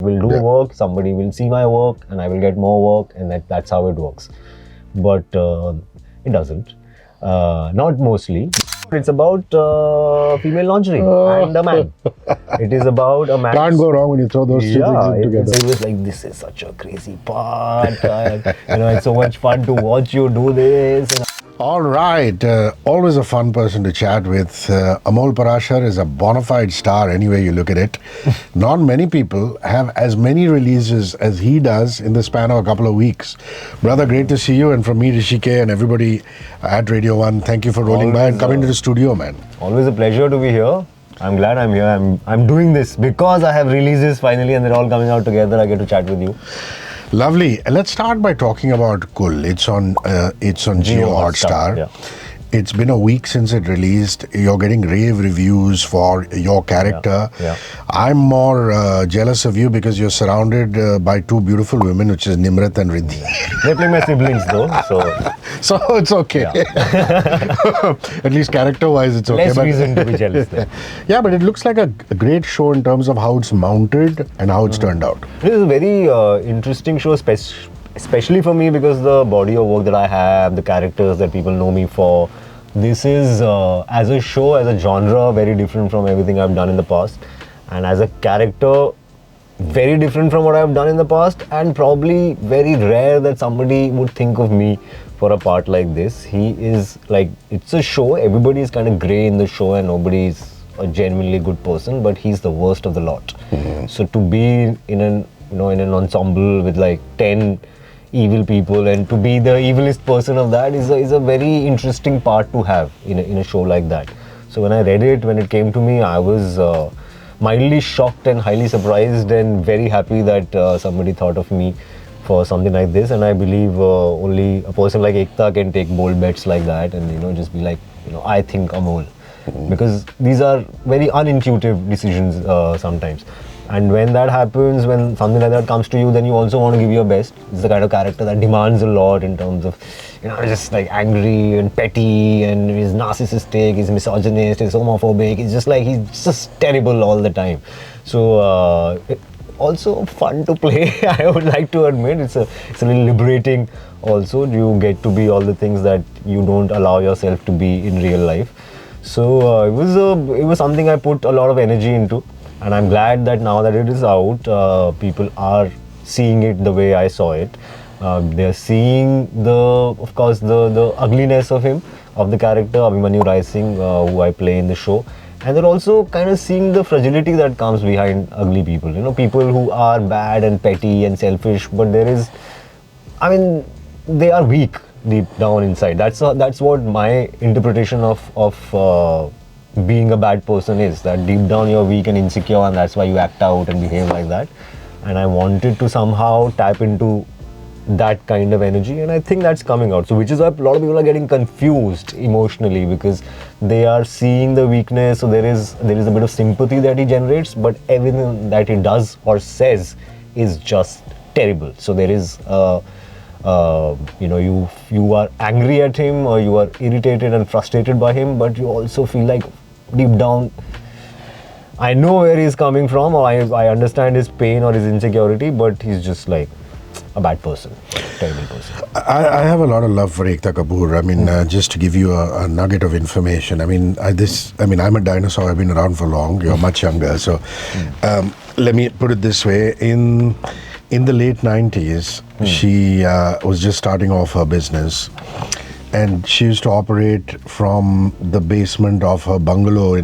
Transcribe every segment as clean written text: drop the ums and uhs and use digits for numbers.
will do work, somebody will see my work, and I will get more work, and that's how it works. But it doesn't. Not mostly. It's about female lingerie and a man. It is about a man. Can't go wrong when you throw those two things in together. It was like, this is such a crazy part. It's so much fun to watch you do this. All right. Always a fun person to chat with. Amol Parashar is a bona fide star anyway you look at it. Not many people have as many releases as he does in the span of a couple of weeks. Brother, great to see you. And from me, Hrishi and everybody at Radio 1, thank you for rolling by and coming to the studio, man. Always a pleasure to be here. I'm glad I'm here. I'm doing this because I have releases finally and they're all coming out together. I get to chat with you. Lovely. Let's start by talking about Kull. It's on Jio Hotstar. Yeah. It's been a week since it released. You're getting rave reviews for your character. Yeah. I'm more jealous of you because you're surrounded by two beautiful women, which is Nimrat and Ridhi. They're playing my siblings though, so it's okay. Yeah. At least character-wise, it's okay. Less reason to be jealous there. Yeah, but it looks like a great show in terms of how it's mounted and how it's turned out. This is a very interesting show, especially for me because the body of work that I have, the characters that people know me for. This is, as a show, as a genre, very different from everything I've done in the past. And as a character, very different from what I've done in the past, and probably very rare that somebody would think of me for a part like this. He is like, it's a show, everybody is kind of grey in the show and nobody is a genuinely good person, but he's the worst of the lot. Mm-hmm. So to be in an ensemble with like 10 evil people and to be the evilest person of that is a very interesting part to have in a show like that. So when I read it, when it came to me, I was mildly shocked and highly surprised and very happy that somebody thought of me for something like this. And I believe only a person like Ekta can take bold bets like that and just be like, I think Amol. Because these are very unintuitive decisions sometimes. And when that happens, when something like that comes to you, then you also want to give your best. It's the kind of character that demands a lot in terms of, just like angry and petty and he's narcissistic, he's misogynist, he's homophobic. It's just like, he's just terrible all the time. So, also fun to play, I would like to admit. It's a little liberating also. You get to be all the things that you don't allow yourself to be in real life. So, it was something I put a lot of energy into. And I'm glad that now that it is out, people are seeing it the way I saw it. They're seeing of course, the ugliness of him, of the character, Abhimanyu Rai Singh, who I play in the show. And they're also kind of seeing the fragility that comes behind ugly people. People who are bad and petty and selfish, but they are weak deep down inside. That's what my interpretation of being a bad person is, that deep down you're weak and insecure and that's why you act out and behave like that. And I wanted to somehow tap into that kind of energy and I think that's coming out. So which is why a lot of people are getting confused emotionally because they are seeing the weakness. So there is a bit of sympathy that he generates, but everything that he does or says is just terrible. So there is you are angry at him or you are irritated and frustrated by him, but you also feel like deep down, I know where he's coming from or I understand his pain or his insecurity, but he's just like a bad person, terrible person. I have a lot of love for Ekta Kapoor. Just to give you a nugget of information. I'm a dinosaur. I've been around for long. You're much younger. So let me put it this way. In the late 90s, she was just starting off her business. And she used to operate from the basement of her bungalow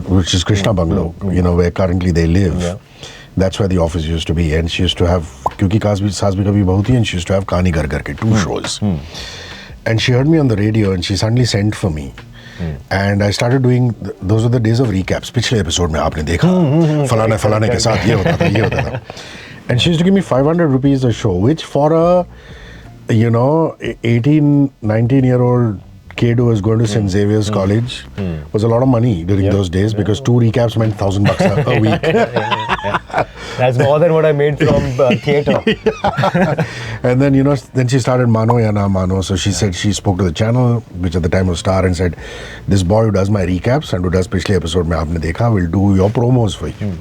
which is Krishna Bungalow, where currently they live. Yeah. That's where the office used to be. And she used to have, Kyunki Saas Bhi Kabhi Bahu Thi, and she used to have Kahani Ghar Ghar Ke, 2 shows. And she heard me on the radio and she suddenly sent for me. And I started doing, those were the days of recaps. Pichhle episode mein aapne dekha, falane ke saath ye hota tha. And she used to give me 500 rupees a show, which for a 18, 19-year-old kid who was going to St. Xavier's College was a lot of money during those days because 2 recaps meant $1,000 a week. That's more than what I made from theatre. And then, then she started Mano Ya Na Mano. So she said she spoke to the channel, which at the time was Star, and said, this boy who does my recaps and who does Pichle episode mein aapne dekha will do your promos for you.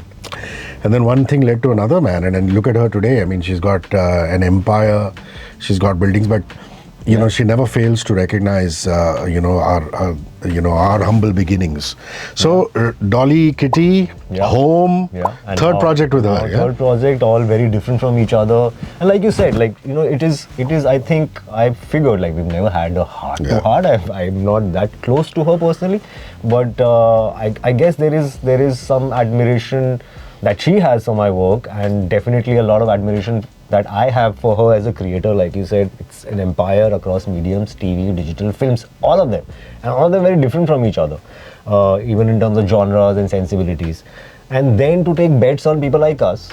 And then one thing led to another, man. And then look at her today. I mean, she's got an empire, she's got buildings, but you know, she never fails to recognize, our humble beginnings. So, Dolly, Kitty, Home, and third project with her. Third project, all very different from each other. And like you said, like, you know, it is, I think, I figured, like, we've never had a heart to heart. I'm not that close to her personally. But I guess there is some admiration that she has for my work, and definitely a lot of admiration that I have for her as a creator. Like you said, it's an empire across mediums, TV, digital, films, all of them. And all of them very different from each other, even in terms of genres and sensibilities. And then to take bets on people like us,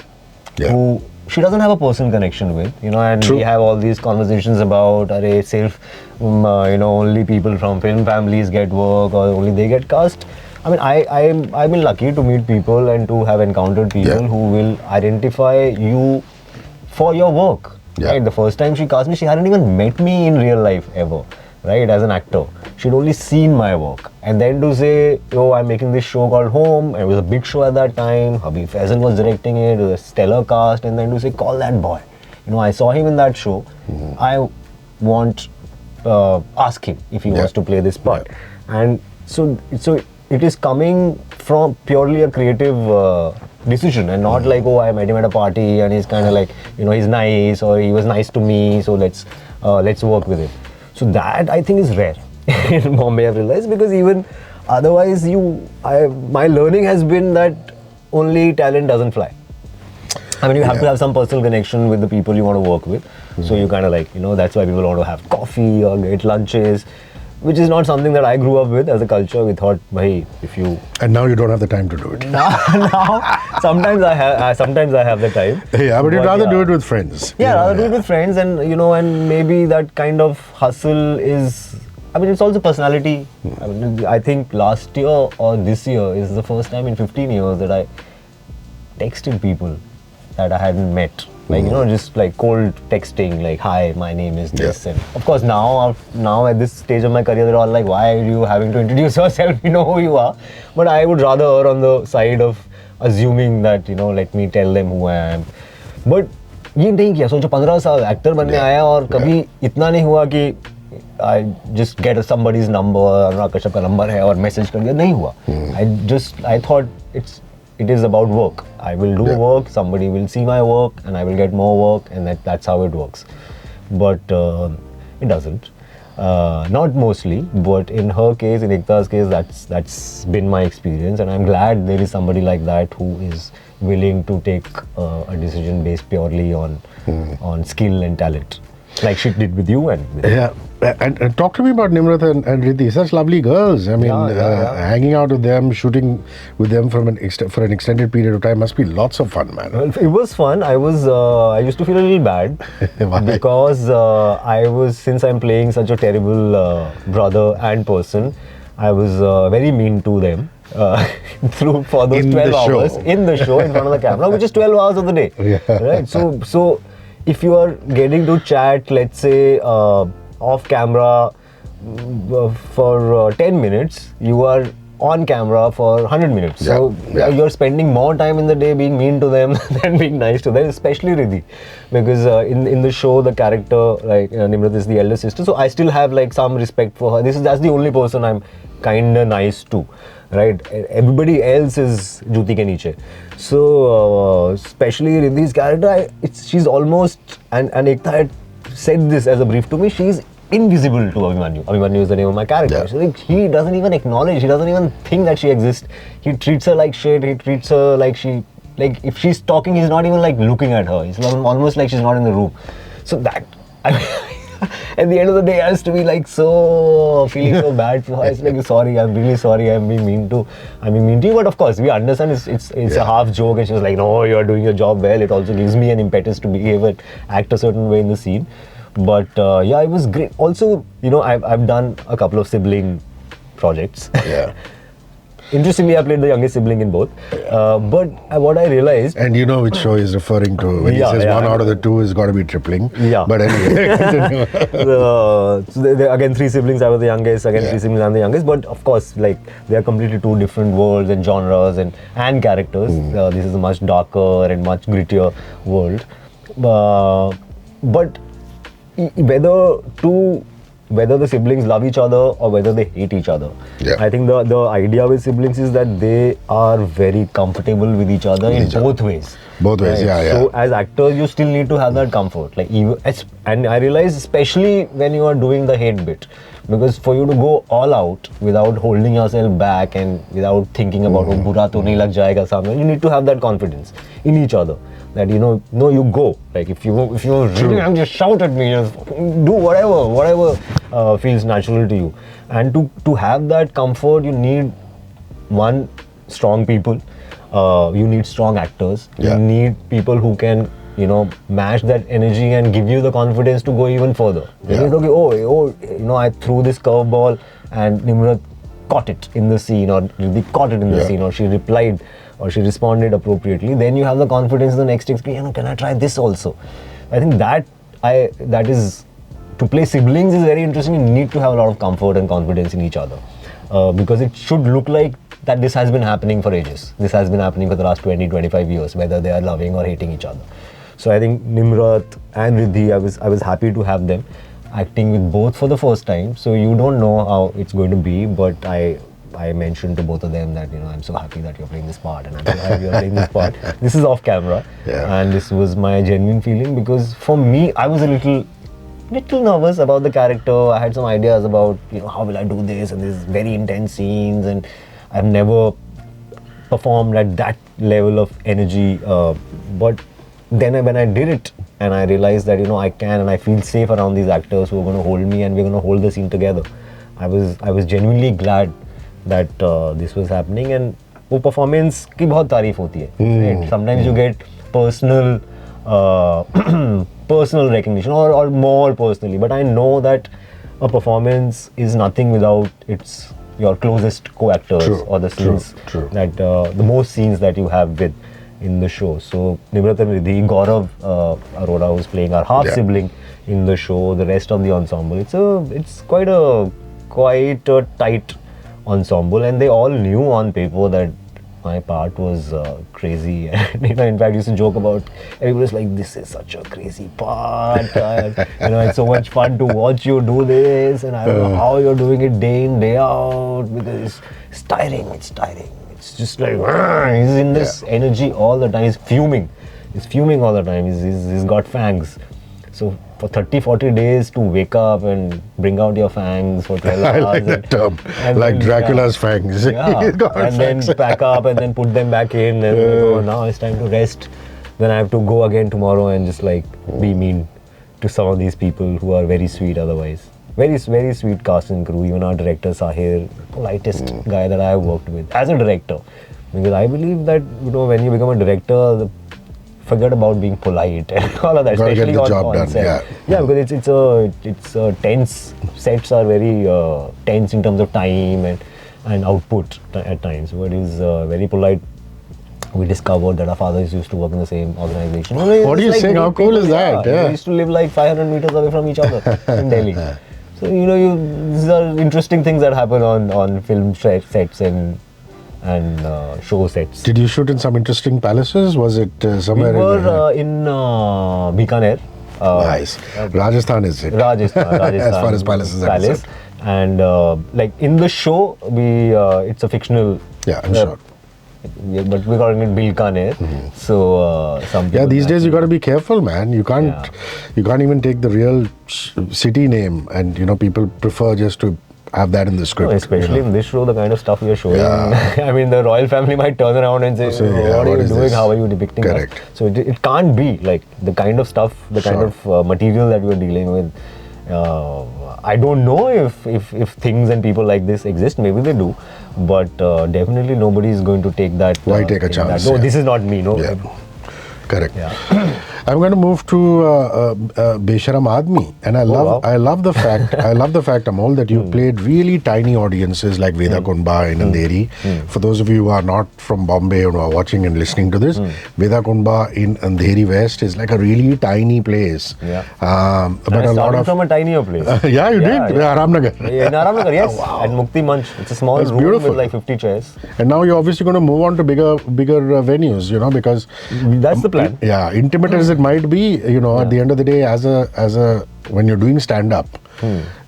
who she doesn't have a personal connection with, you know, and we have all these conversations about, only people from film families get work, or only they get cast. I mean, I've been lucky to meet people and to have encountered people who will identify you for your work. Right? The first time she cast me, she hadn't even met me in real life ever, right? As an actor, she'd only seen my work, and then to say, "Oh, I'm making this show called Home." It was a big show at that time. Habib Faisal was directing it. It was a stellar cast, and then to say, "Call that boy." You know, I saw him in that show. I want ask him if he wants to play this part, and so it is coming from purely a creative decision, and not like, oh, I met him at a party and he's kind of like, you know, he's nice, or he was nice to me, so let's work with him. So that, I think, is rare in Bombay, I've realized, because even otherwise my learning has been that only talent doesn't fly. I mean, you have to have some personal connection with the people you want to work with. So you kind of like, you know, that's why people want to have coffee or get lunches, which is not something that I grew up with as a culture. We thought, bhai, if you... And now you don't have the time to do it. Now sometimes I have the time. Yeah, but you'd rather do it with friends. Yeah, rather do it with friends, and, you know, and maybe that kind of hustle is... I mean, it's also personality. I mean, I think last year or this year is the first time in 15 years that I texted people that I hadn't met. Like, you know, just like cold texting, like, "Hi, my name is this." And of course, now at this stage of my career, they're all like, "Why are you having to introduce yourself? You know who you are." But I would rather err on the side of assuming that, you know, let me tell them who I am. But ये नहीं किया. सोचो 15 साल actor बनने आया और कभी इतना नहीं हुआ कि I just get somebody's number, Anurag Kashyap का नंबर है और मैसेज कर दिया. नहीं हुआ. I thought it is about work. I will do work, somebody will see my work, and I will get more work, and that's how it works. But it doesn't. Not mostly, but in her case, in Ekta's case, that's been my experience, and I'm glad there is somebody like that who is willing to take a decision based purely on skill and talent, like she did with you and with and talk to me about Nimrat and Ridhi. Such lovely girls. I mean, hanging out with them, shooting with them for an extended period of time must be lots of fun, man. Well, it was fun. I used to feel a little bad because since I'm playing such a terrible brother and person, I was very mean to them for those 12 hours in the show in front of the camera, which is 12 hours of the day. Right? So if you are getting to chat, let's say, off camera for 10 minutes, you are on camera for 100 minutes. So you're spending more time in the day being mean to them than being nice to them, especially Ridhi. Because in the show, the character, like Nimrat is the elder sister, so I still have like some respect for her. That's the only person I'm kinda nice to. Right? Everybody else is Juti ke niche. So, especially Ridhi's character, she's almost, and Ekta had said this as a brief to me, she's invisible to Abhimanyu. Abhimanyu is the name of my character. So, like, he doesn't even acknowledge, he doesn't even think that she exists. He treats her like shit, he treats her like if she's talking, he's not even like looking at her. It's almost like she's not in the room. So that, at the end of the day, I has to be like feeling so bad for her. It's like, sorry, I'm really sorry, I'm being mean to you. But of course, we understand it's a half joke, and she was like, no, you're doing your job well. It also gives me an impetus to behave and act a certain way in the scene. But it was great. Also, you know, I've done a couple of sibling projects. Interestingly, I played the youngest sibling in both. But what I realized... And you know which show he's referring to. When he says one out of the two has got to be tripling. Yeah. But anyway, continue. So again, 3 siblings, I was the youngest. Again, 3 siblings, I'm the youngest. But of course, like, they are completely 2 different worlds and genres and characters. This is a much darker and much grittier world. But whether the siblings love each other or whether they hate each other, I think the idea with siblings is that they are very comfortable with each other in both ways. Both ways, right? So as actors, you still need to have that comfort. Like, and I realize, especially when you are doing the hate bit, because for you to go all out without holding yourself back and without thinking about oh, bura to nahi lag jayega samne, you need to have that confidence in each other. That you go. Like, if you really have, just shout at me, just do whatever feels natural to you. And to have that comfort, you need strong people. You need strong actors. You need people who can match that energy and give you the confidence to go even further. I threw this curveball and Nimrat caught it in the scene, or Ridhi caught it in the scene, or she replied, or she responded appropriately. Then you have the confidence in the next take. Can I try this also? I think that is, to play siblings is very interesting. You need to have a lot of comfort and confidence in each other, because it should look like that this has been happening for ages. This has been happening for the last 20-25 years, whether they are loving or hating each other. So I think Nimrat and Ridhi, I was happy to have them acting with both for the first time. So you don't know how it's going to be, but I mentioned to both of them that I'm so happy that you're playing this part, and I'm so happy you're playing this part. This is off camera, and this was my genuine feeling, because for me, I was a little nervous about the character. I had some ideas about how will I do this, and this very intense scenes, and I've never performed at that level of energy. But then when I did it, and I realized that I can, and I feel safe around these actors who are going to hold me, and we're going to hold the scene together. I was genuinely glad that this was happening, and वो performance की बहुत तारीफ होती है. Right? Sometimes you get personal recognition or more personally, but I know that a performance is nothing without your closest co-actors or the scenes that the most scenes that you have with in the show. So Nimrat and Ridhi, Gaurav Arora, who's playing our half sibling in the show, the rest of the ensemble. It's quite a tight ensemble, and they all knew on paper that my part was crazy. And in fact, I used to joke about, everybody's like, this is such a crazy part. It's so much fun to watch you do this, and I don't know how you're doing it day in, day out, because it's tiring. It's just like, he's in this energy all the time. He's fuming all the time. He's got fangs. So for 30-40 days to wake up and bring out your fangs for 12 hours. I like that term, like Dracula's fangs. And then pack up and then put them back in, and now it's time to rest. Then I have to go again tomorrow and just like be mean to some of these people who are very sweet otherwise. Very, very sweet cast and crew. Even our director Sahir, politest guy that I have worked with as a director. Because I believe that when you become a director, forget about being polite and all of that. Gotta especially get the job done. set. Because it's a tense. Sets are very tense in terms of time and output at times. But it's very polite. We discovered that our fathers used to work in the same organization. What are you saying? How cool is that? They used to live like 500 meters away from each other in Delhi. So these are interesting things that happen on film sets and show sets. Did you shoot in some interesting palaces? Was it somewhere? We were in Bikaner. Nice. Rajasthan is it? Rajasthan. As far as palaces are concerned. And like in the show, it's a fictional. Yeah, I'm sure. But we're calling it Bikaner. So some. Yeah, these days you got to be careful, man. You can't even take the real city name, and people prefer just to have that in the script. No, especially in this show, the kind of stuff we are showing. I mean, the royal family might turn around and say, what are you doing? How are you depicting Correct. that? So it can't be like the kind of stuff, the kind of material that we're dealing with. I don't know if things and people like this exist. Maybe they do. But definitely nobody is going to take that. Why take a chance? No, this is not me. No. Yeah. Correct. Yeah. I'm going to move to Besharam Aadmi, and I love the fact Amol, that you played really tiny audiences like Veda Kunba in Andheri. For those of you who are not from Bombay and who are watching and listening to this, Veda Kunba in Andheri West is like a really tiny place. Yeah. But I a lot started of from a tinier place. yeah, you did. Yeah. Aramnagar. In Aramnagar, yes. At Mukti Manch. It's a small That's room beautiful. with like 50 chairs. And now you're obviously going to move on to bigger venues, you know, because That's the plan. yeah, intimate as it might be, you know, at the end of the day, as a when you're doing stand-up,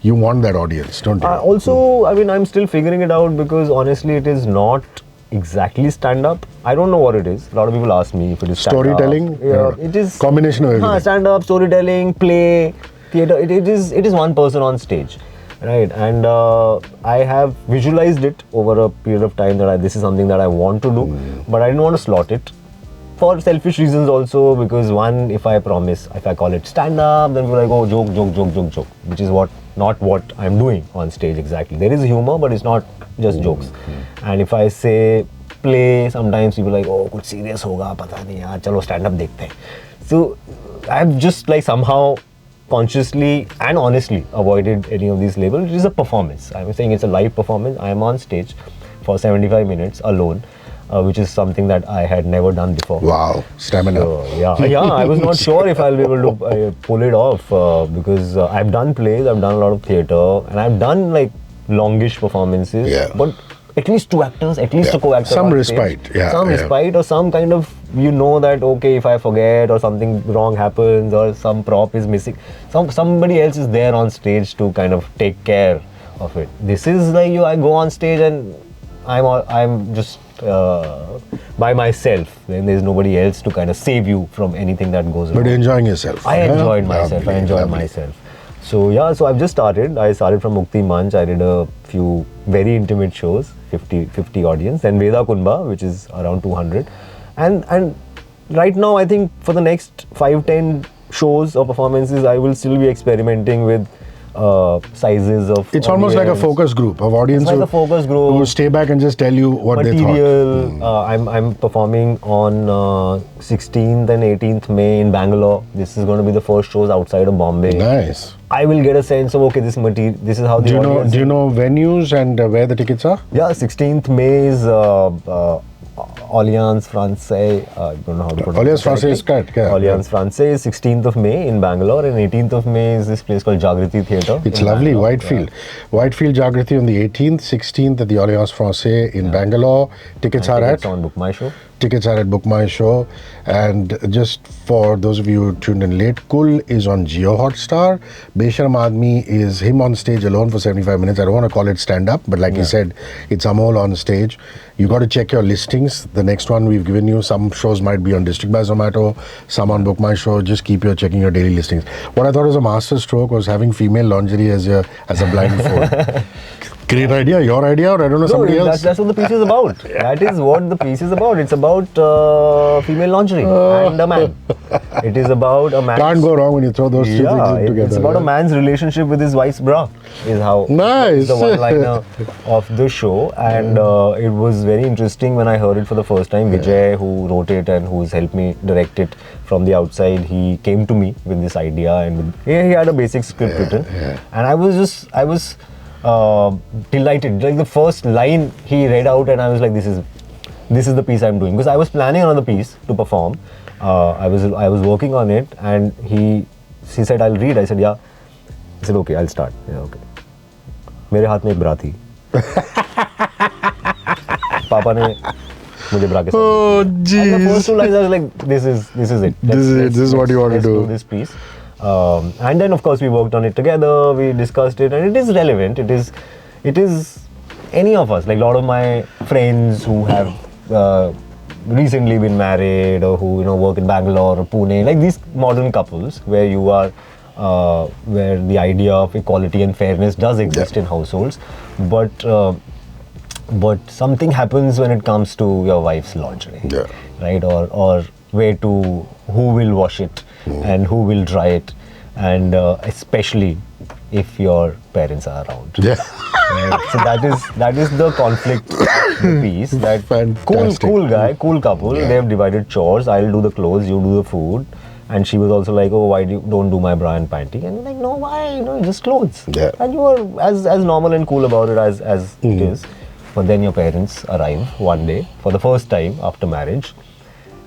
you want that audience, don't you? Also, I mean, I'm still figuring it out because honestly, it is not exactly stand-up. I don't know what it is. A lot of people ask me if it is stand-up. Storytelling? Yeah, it is combination of everything. Stand-up, storytelling, play, theatre. It is one person on stage, right? And I have visualized it over a period of time that this is something that I want to do, but I didn't want to slot it. For selfish reasons also, because one, if I call it stand-up, then people are like, oh, joke, which is not what I'm doing on stage exactly. There is humor, but it's not just jokes. And if I say play, sometimes people are like, oh, kuch serious hoga, pata nahi yaar, chalo stand-up dekhte hain. So I've just like somehow consciously and honestly avoided any of these labels. It is a performance. I'm saying it's a live performance. I am on stage for 75 minutes alone. Which is something that I had never done before. Wow, stamina. So, yeah, I was not sure if I'll be able to pull it off because I've done plays, I've done a lot of theatre, and I've done like longish performances. Yeah. But at least two actors, at least a co-actor. Some respite. Yeah. Some respite, or some kind of, you know that, okay, if I forget or something wrong happens or some prop is missing, somebody else is there on stage to kind of take care of it. This is like I go on stage and I'm just by myself. Then there's nobody else to kind of save you from anything that goes wrong. But enjoying yourself. I enjoyed myself. I enjoyed myself. So yeah, so I've just started. I started from Mukti Manch. I did a few very intimate shows, 50 audience, and Veda Kunba, which is around 200. And right now, I think for the next 5-10 shows or performances, I will still be experimenting with sizes of It's almost like a focus group of audience. It's like a focus group who stay back and just tell you what material. they thought. I'm performing on 16th and 18th May in Bangalore. This is going to be the first shows outside of Bombay. Nice. I will get a sense of, okay, this material, this is how the audience... Do you know venues and where the tickets are? Yeah, 16th May is Alliance Française. I don't know how to put it. Alliance Française is correct. Yeah. Alliance Française, 16th of May in Bangalore, and 18th of May is this place called Jagriti Theatre. It's lovely, Bangalore. Whitefield. Yeah. Whitefield Jagriti on the 18th, 16th at the Alliance Française in Bangalore. Tickets are at? on Book My Show. Tickets are at Book My Show. And just for those of you who tuned in late, Kull is on Jio Hotstar. Besharam Aadmi is him on stage alone for 75 minutes. I don't want to call it stand-up, but like he said, it's Amol on stage. You got to check your listings. The next one we've given you, some shows might be on District by Zomato, some on Book My Show. Just keep checking your daily listings. What I thought was a master stroke was having female lingerie as a blindfold. Great idea, your idea, or I don't know, somebody else? That's what the piece is about. That is what the piece is about. It's about female lingerie and a man. It is about a man. Can't go wrong when you throw those two things together. It's about a man's relationship with his wife's bra. Is how nice. The one-liner of the show, and it was very interesting when I heard it for the first time. Vijay, who wrote it and who's helped me direct it from the outside, he came to me with this idea, and he had a basic script written, and I was delighted. Like the first line he read out, and I was like, this is the piece I'm doing, because I was planning another piece to perform. I was working on it, and he said, I'll read. I said, yeah. I said, okay, I'll start. Yeah, okay. मेरे हाथ में एक ब्रा थी. पापा ने मुझे ब्रा के साथ. Oh, jeez. And the first two lines, I was like, this is it. This is what you want to do. This piece. And then, of course, we worked on it together. We discussed it, and it is relevant. It is any of us. Like a lot of my friends who have recently been married, or who work in Bangalore or Pune, like these modern couples where you are. Where the idea of equality and fairness does exist in households, but something happens when it comes to your wife's lingerie, right? Or who will wash it and who will dry it, and especially if your parents are around. Yeah. Right? So that is the conflict piece. That fantastic. cool couple. They have divided chores. I'll do the clothes, you do the food. And she was also like, oh, why don't do my bra and panty? And I'm like, no, why? Just clothes. Yeah. And you were as normal and cool about it as it is. But then your parents arrive one day for the first time after marriage.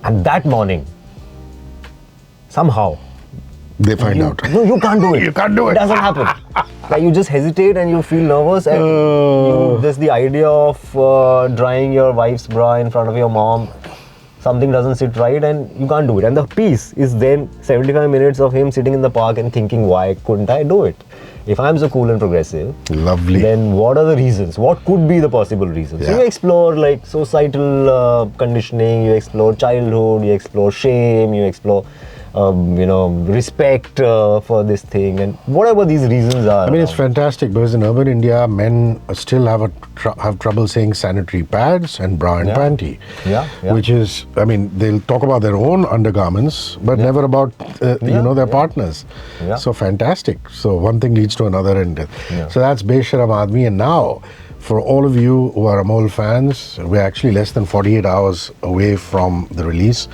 And that morning, somehow, They find out. No, you can't do it. You can't do it. It doesn't happen. Like you just hesitate and you feel nervous and just the idea of drying your wife's bra in front of your mom, something doesn't sit right and you can't do it. And the piece is then 75 minutes of him sitting in the park and thinking, why couldn't I do it? If I'm so cool and progressive, Lovely. then what are the reasons? What could be the possible reasons? Yeah. So you explore like societal conditioning, you explore childhood, you explore shame, you explore respect for this thing, and whatever these reasons are. I mean, it's fantastic because in urban India, men still have trouble saying sanitary pads and bra and panty. Yeah. Which is, I mean, they'll talk about their own undergarments, but never about, their partners. Yeah. So fantastic. So one thing leads to another. And so that's Besharam Aadmi. And now, for all of you who are Amol fans, we're actually less than 48 hours away from the release.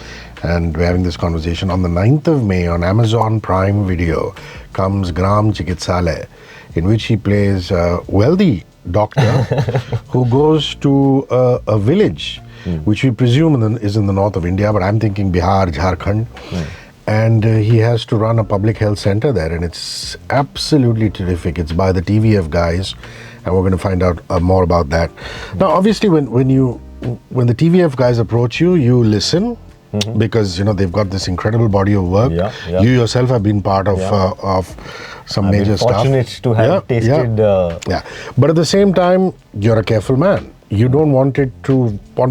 And we're having this conversation. On the 9th of May on Amazon Prime Video comes Gram Chikitsalay, in which he plays a wealthy doctor who goes to a village, which we presume is in the north of India, but I'm thinking Bihar, Jharkhand. And he has to run a public health center there, and it's absolutely terrific. It's by the TVF guys, and we're going to find out more about that. Now, obviously, when the TVF guys approach you, you listen. Because they've got this incredible body of work. Yeah. You yourself have been part of some major stuff. Fortunate to have tasted. But at the same time, you're a careful man. You don't want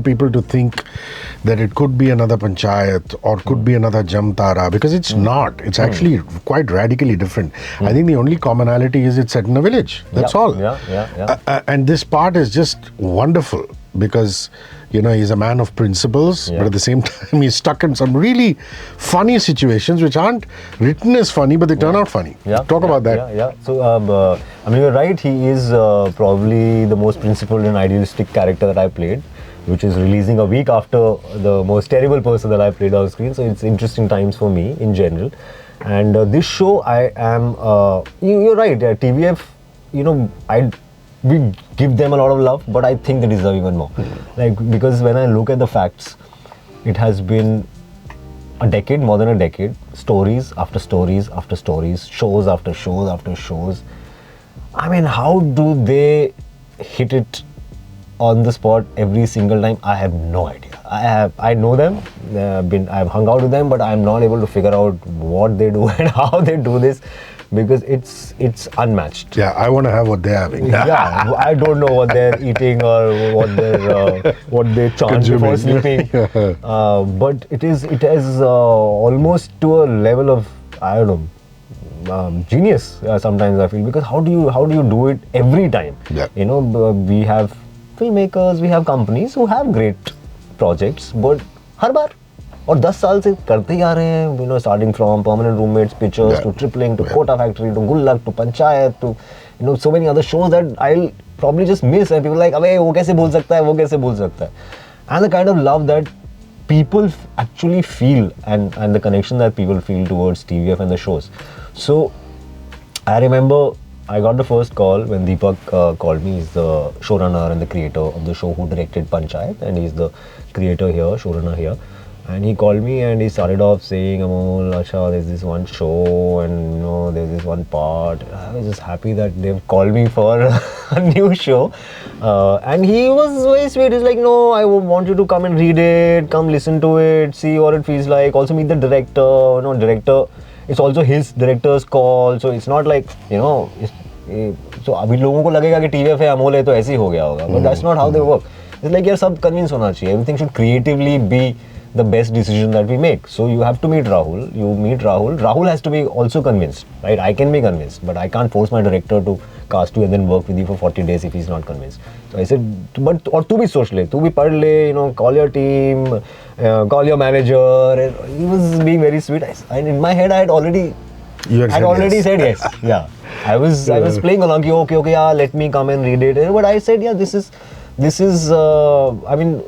people to think that it could be another panchayat or could be another jamtara, because it's not. It's actually quite radically different. I think the only commonality is it's set in a village. That's all. And this part is just wonderful because he's a man of principles, but at the same time he's stuck in some really funny situations which aren't written as funny, but they turn out funny. Talk about that. So, you're right, he is probably the most principled and idealistic character that I played, which is releasing a week after the most terrible person that I played on screen. So it's interesting times for me in general. And this show, I am, you're right, TVF, we give them a lot of love, but I think they deserve even more. Because when I look at the facts, it has been a decade, more than a decade, stories after stories after stories, shows after shows after shows. I mean, how do they hit it on the spot every single time? I have no idea. I know them, I've hung out with them, but I'm not able to figure out what they do and how they do this. Because it's unmatched. Yeah, I want to have what they're having. I don't know what they're eating or what they chant before sleeping. But it has almost to a level of, I don't know, genius. Sometimes I feel, because how do you do it every time? We have filmmakers, we have companies who have great projects, but har baar. और 10 साल से करते ही आ रहे हैं, starting from Permanent Roommates, Pictures, to Tripling, to Kota Factory, to Gullak, to Panchayat, to so many other shows that I'll probably just miss, and people are like, अबे वो कैसे बोल सकता है, वो कैसे बोल सकता है. And the kind of love that people actually feel, and the connection that people feel towards TVF and the shows. So I remember I got the first call when Deepak called me. He's the showrunner and the creator of the show who directed Panchayat, and he's the creator here, showrunner here. And he called me and he started off saying, Amol, Asha, there's this one show and there's this one part. I was just happy that they've called me for a new show. And he was very sweet. He's like, no, I want you to come and read it, come listen to it, see what it feels like. Also meet the director. Director, it's also his director's call. So it's not like, so अभी लोगों को लगेगा कि TVF है, Amol है, तो ऐसे ही हो गया होगा. But that's not how they work. It's like यार सब convince होना चाहिए. Everything should creatively be the best decision that we make. So you have to meet Rahul. You meet Rahul. Rahul has to be also convinced, right? I can be convinced, but I can't force my director to cast you and then work with you for 40 days if he's not convinced. So I said, but or tu bhi soch le, tu bhi pad le, call your team, call your manager. And he was being very sweet. And in my head, I had already said yes. Yeah, I was playing along. Okay, yeah, let me come and read it. But I said, yeah, this is. I mean,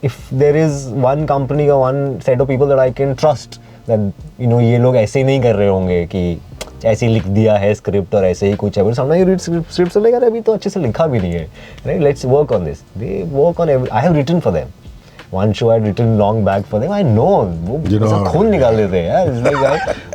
if there is one company or one set of people that I can trust that ये लोग ऐसे नहीं कर रहे होंगे कि ऐसे लिख दिया है स्क्रिप्ट और ऐसे ही कुछ है, but sometimes you read scripts like अरे अभी तो अच्छे से लिखा भी नहीं है, right? Let's work on this. They work on I have written for them. One show I had written long back for them. I know वो ऐसा खून निकाल देते हैं यार. It's like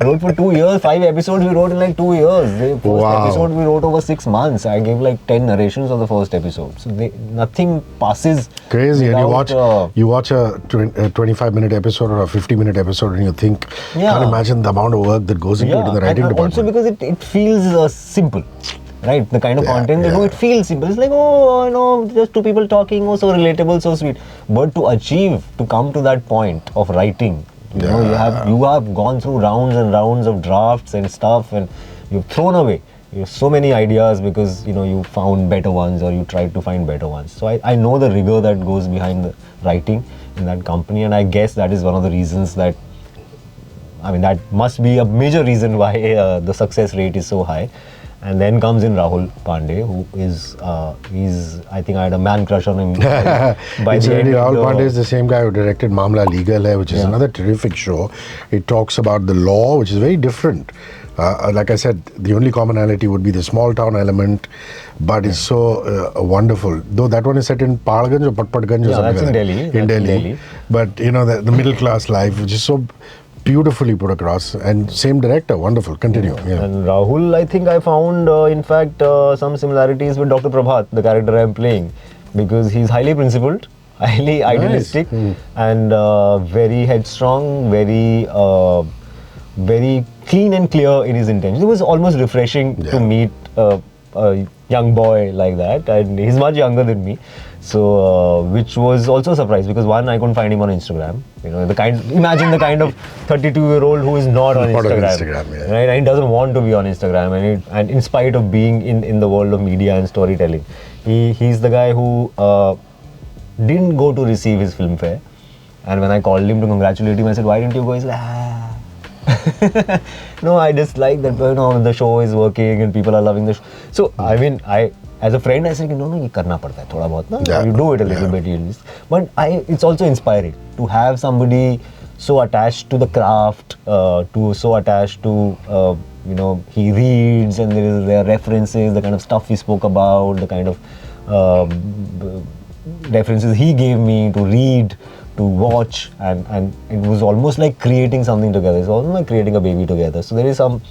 I wrote for 2 years, 5 episodes we wrote in like 2 years. The first episode we wrote over 6 months. I gave like 10 narrations of the first episode. So nothing passes. Crazy. Without, And you watch a 25-minute episode or a 50-minute episode and you think, can't imagine the amount of work that goes into it in the writing and department. Also because it feels simple. Right, the kind of content they do, it feels simple. It's like, just two people talking, so relatable, so sweet. But to achieve, to come to that point of writing, you have gone through rounds and rounds of drafts and stuff, and you've thrown away so many ideas because you found better ones or you tried to find better ones. So I know the rigor that goes behind the writing in that company, and I guess that is one of the reasons that, that must be a major reason why the success rate is so high. And then comes in Rahul Pandey, who is, I think I had a man crush on him. Rahul Pandey is the same guy who directed Mamla Legal Hai, which is another terrific show. It talks about the law, which is very different. Like I said, the only commonality would be the small town element, but it's so wonderful. Though that one is set in Palganj or Patpatganj or something that's like in that. Delhi. In Delhi. But the middle class life, which is so beautifully put across, and same director, wonderful. Continue. Yeah. And Rahul, I think I found, in fact, some similarities with Dr. Prabhat, the character I'm playing, because he's highly principled, highly idealistic, and very headstrong, very clean and clear in his intentions. It was almost refreshing to meet a young boy like that, and he's much younger than me. So, which was also a surprise because one, I couldn't find him on Instagram. Imagine the kind of 32-year-old who is not on Instagram, right? And he doesn't want to be on Instagram, and in spite of being in the world of media and storytelling, he's the guy who didn't go to receive his filmfare. And when I called him to congratulate him, I said, "Why didn't you go?" He's like, "No, I just like that. The show is working and people are loving the show." So, as a friend, I said, no, ये करना पड़ता है थोड़ा बहुत ना. You do it a little bit, but it's also inspiring to have somebody so attached to the craft, so attached to he reads and there are references, the kind of stuff we spoke about, the kind of references he gave me to read, to watch, and it was almost like creating something together. It's almost like creating a baby together. So there is some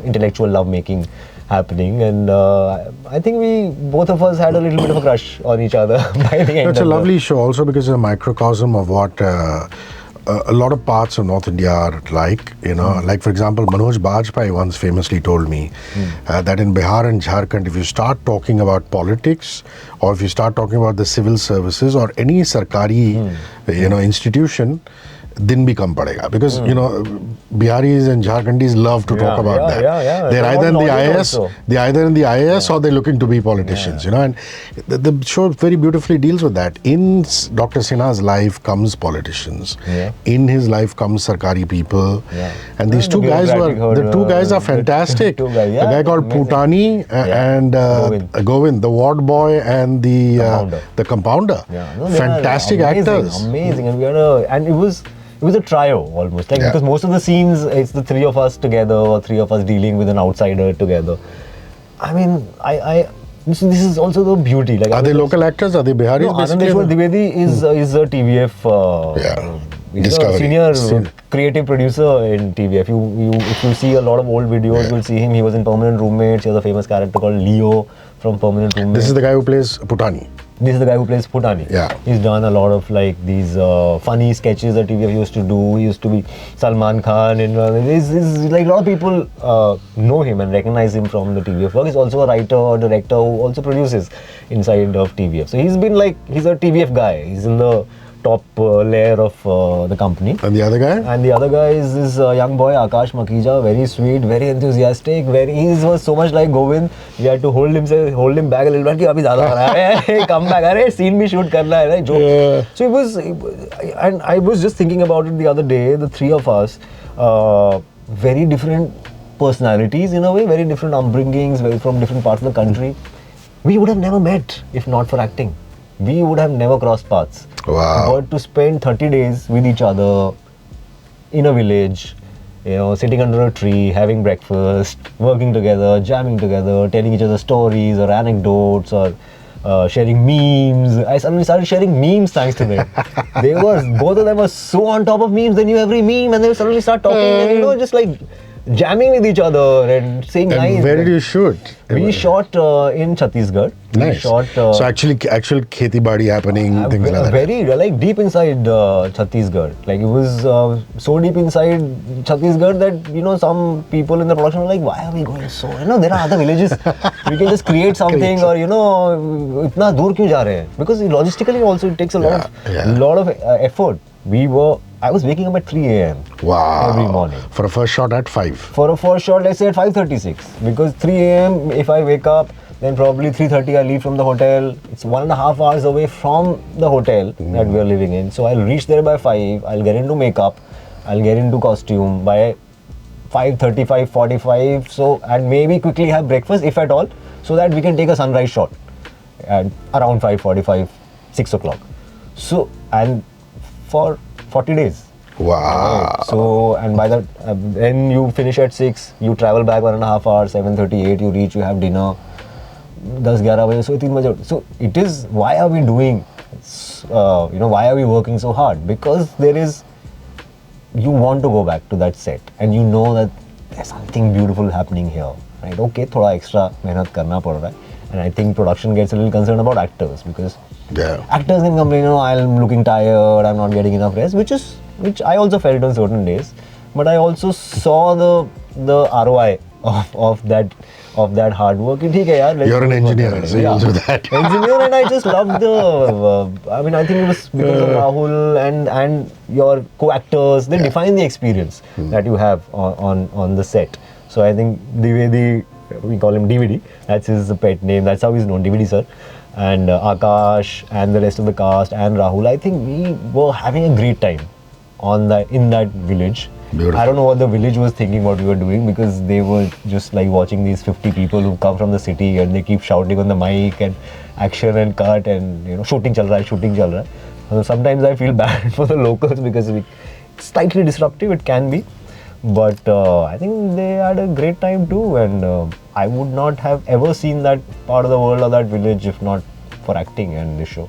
intellectual lovemaking happening, and I think both of us had a little bit of a crush on each other by the end. It's a lovely show also because it's a microcosm of what a lot of parts of North India are like, like for example, Manoj Bajpayee once famously told me that in Bihar and Jharkhand, if you start talking about politics or if you start talking about the civil services or any sarkari, institution, din bhi kam padega, because Biharis and Jharkhandis love to talk about that. They're either in the IAS, or they're looking to be politicians, and the show very beautifully deals with that. In Dr. Sinha's life comes politicians. In his life comes sarkari people, and these two guys are fantastic. A guy called Putani and Govind, the ward boy and the compounder. Fantastic actors. Amazing, and it was a trio almost, because most of the scenes it's the three of us together or three of us dealing with an outsider together. This is also the beauty. Are they local actors? Are they Biharis? No, Anandeshwar Dwivedi is a TVF. He's a senior creative producer in TVF. If you see a lot of old videos, you'll see him. He was in Permanent Roommates. He has a famous character called Leo from Permanent Roommates. This is the guy who plays Putani. This is the guy who plays Putani. He's done a lot of these funny sketches that TVF used to do. He used to be Salman Khan, and a lot of people know him and recognize him from the TVF work. He's also a writer or director who also produces inside of TVF. So he's a TVF guy. He's in the top layer of the company. And the other guy? And the other guy is this young boy, Akash Makija, very sweet, very enthusiastic, he was so much like Govind. We had to hold him back a little bit. Abhi zyada ho raha hai. Hey, come back, arey, scene bhi shoot karna hai, right? Joke. So it was, and I was just thinking about it the other day, the three of us, very different personalities in a way, very different upbringings, from different parts of the country. We would have never met if not for acting. We would have never crossed paths. Wow. But to spend 30 days with each other, in a village, you know, sitting under a tree, having breakfast, working together, jamming together, telling each other stories or anecdotes or sharing memes. I suddenly started sharing memes thanks to them. Both of them were so on top of memes. They knew every meme and they would suddenly start talking and, you know, just like jamming with each other and saying And nice. where did you shoot? We shot in Chhattisgarh. Nice. We shot. So actual kheti badi happening, things like that. Very like deep inside Chhattisgarh. Like it was so deep inside Chhattisgarh that, you know, some people in the production were like, why are we going so? You know, there are other villages. We can just create something, or, you know, itna dur kyun ja rahe hain? Because logistically also it takes a lot of effort. I was waking up at 3 a.m. Wow. every morning. For a first shot at 5. For a first shot, let's say at 5:36. Because 3 a.m. if I wake up, then probably 3:30 I leave from the hotel. It's 1.5 hours away from the hotel that we are living in. So I'll reach there by 5. I'll get into makeup. I'll get into costume by 5:30, 5:45. So, and maybe quickly have breakfast, if at all, so that we can take a sunrise shot at around 5:45, 6 o'clock. So, and for 40 days. Wow. So, and by that, then you finish at 6, you travel back 1.5 hours, 7:38, you reach, you have dinner, 10-11 baje, so 3 baje. So, it is, why are we doing, you know, why are we working so hard? Because you want to go back to that set and you know that there's something beautiful happening here, right? Okay, thoda extra mehnat karna pad raha hai. And I think production gets a little concerned about actors because actors can complain, you know, I'm looking tired, I'm not getting enough rest, which I also felt on certain days. But I also saw the ROI of that hard work. Theek hai yaar, You're an engineer, so you'll do that. Engineer, and I just loved I mean, I think it was because of Rahul and your co-actors. They define the experience that you have on the set. So I think we call him DVD. That's his pet name. That's how he's known, DVD sir. And Akash and the rest of the cast and Rahul. I think we were having a great time in that village. Beautiful. I don't know what the village was thinking what we were doing, because they were just like watching these 50 people who come from the city and they keep shouting on the mic and action and cut and, you know, shooting chal raha hai. So sometimes I feel bad for the locals because it's slightly disruptive, it can be. But I think they had a great time too, and I would not have ever seen that part of the world or that village if not for acting and this show.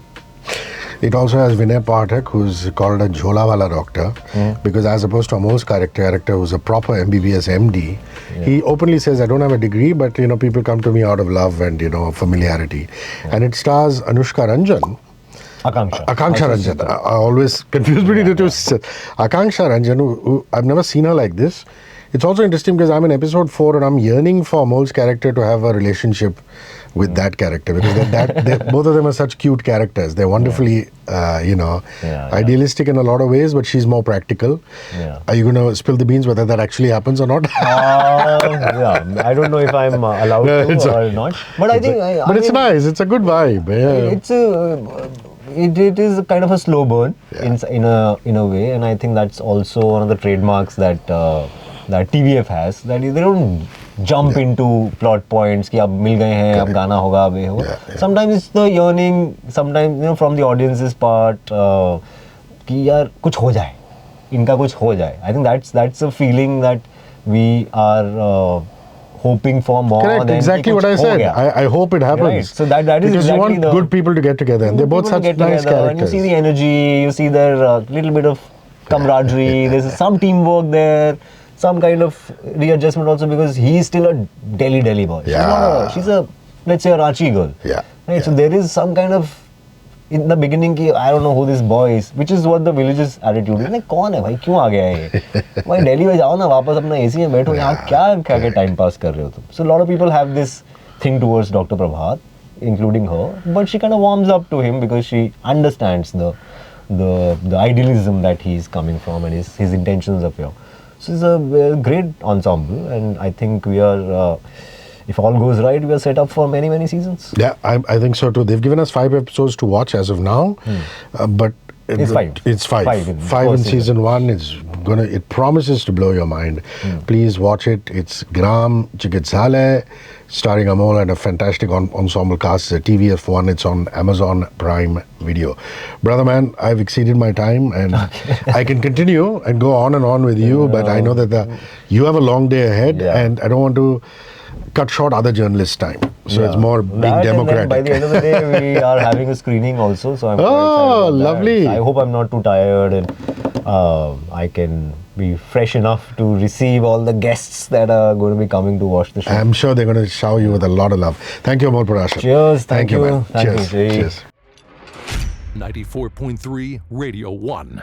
It also has Vinay Pathak, who's called a Jhola Wala doctor, because as opposed to Amol's character who's a proper MBBS MD, he openly says, I don't have a degree, but, you know, people come to me out of love and, you know, familiarity. And it stars Anushka Ranjan. Akansha Ranjhan. I always confuse between the two. Akansha Ranjhan, who I've never seen her like this. It's also interesting because I'm in episode 4 and I'm yearning for Amol's character to have a relationship with that character, because both of them are such cute characters. They're wonderfully, you know, idealistic in a lot of ways, but she's more practical. Are you going to spill the beans whether that actually happens or not? I don't know if I'm allowed to or not. But I think... But it's nice. It's a good vibe. It is a kind of a slow burn in a way, and I think that's also one of the trademarks that TVF has, that they don't jump into plot points कि अब मिल गए हैं, अब गाना होगा, अब ये होगा. Sometimes it's the yearning, sometimes, you know, from the audience's part कि यार कुछ हो जाए, इनका कुछ हो जाए. I think that's a feeling that we are hoping for more. Correct, than exactly what I said. I hope it happens. Right. So that is because exactly you want good people to get together, and they're both such nice characters. And you see the energy, you see their little bit of camaraderie. There's some teamwork there, some kind of readjustment also, because he's still a Delhi boy. She's a let's say a Ranchi girl. Right. So there is some kind of, in the beginning ki I don't know who this boy is, which is what the village's attitude is. Like, कौन है भाई, क्यों आ गया है ये? भाई दिल्ली में जाओ ना, वापस अपना AC में बैठो, यहाँ क्या time pass कर रहे हो तुम? So a lot of people have this thing towards Dr. Prabhat, including her, but she kind of warms up to him because she understands the idealism that he's coming from and his intentions are pure. So it's a great ensemble, and I think we are, if all goes right, we are set up for many seasons. Yeah, I think so too. They've given us 5 episodes to watch as of now, but it's 5. It's 5. 5 in season 1. It promises to blow your mind. Please watch it. It's Gram Chikitsalay, starring Amol and a fantastic ensemble cast. TVF one. It's on Amazon Prime Video. Brother man, I've exceeded my time, and I can continue and go on and on with you, but I know that you have a long day ahead, and I don't want to cut short other journalists' time. So it's more being democratic. By the end of the day, we are having a screening also. So I'm quite excited about lovely. that. I hope I'm not too tired, and I can be fresh enough to receive all the guests that are going to be coming to watch the show. I'm sure they're going to shower you with a lot of love. Thank you, Amol Parashar. Cheers. Thank you. Man. Thank Cheers. you. Cheers. 94.3 Radio 1.